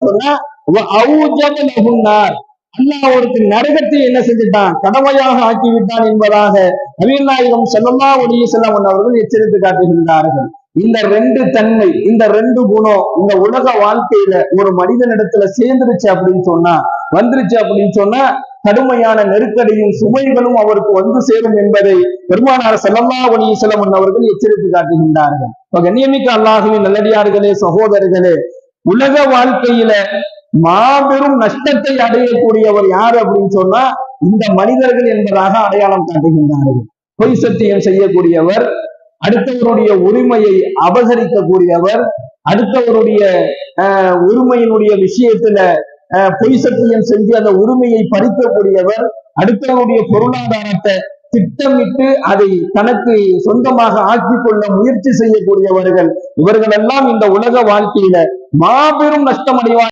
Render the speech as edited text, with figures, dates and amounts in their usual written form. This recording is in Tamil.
சொன்னா அல்லாஹ் அவருக்கு நரகத்தை என்ன செஞ்சுட்டான், கடமையாக ஆக்கிவிட்டான் என்பதாக நபிகள் நாயகம் ஸல்லல்லாஹு அலைஹி வஸல்லம் அவர்கள் எச்சரித்து காட்டுகின்றார்கள். இந்த ரெண்டு தன்மை, இந்த ரெண்டு குணம் இந்த உலக வாழ்க்கையில ஒரு மனிதனிடத்துல சேர்ந்துருச்சு அப்படின்னு சொன்னா, வந்துருச்சு அப்படின்னு சொன்னா கடுமையான நெருக்கடியும் சுமைகளும் அவருக்கு வந்து சேரும் என்பதை பெருமானார் ஸல்லல்லாஹு அலைஹி வஸல்லம் அவர்கள் எச்சரித்து காட்டுகின்றார்கள். கண்ணியமிக்க அல்லாஹ்வின் நல்லடியார்களே, சகோதரர்களே, உலக வாழ்க்கையில மாபெரும் நஷ்டத்தை அடையக்கூடியவர் யாரு அப்படின்னு சொன்னா இந்த மனிதர்கள் என்பதாக அடையாளம் காட்டுகின்றார்கள். பொய் சத்தியம் செய்யக்கூடியவர், அடுத்தவருடைய உரிமையை அபகரிக்கக்கூடியவர், அடுத்தவருடைய உரிமையினுடைய விஷயத்துல பொய் சத்தியம் செஞ்சு அந்த உரிமையை பறிக்கக்கூடியவர், அடுத்தவருடைய பொருளாதாரத்தை திட்டமிட்டு அதை தனக்கு சொந்தமாக ஆக்கிக் கொள்ள முயற்சி செய்யக்கூடியவர்கள், இவர்கள் எல்லாம் இந்த உலக வாழ்க்கையில மாபெரும் நஷ்டம் அடைவார்கள்.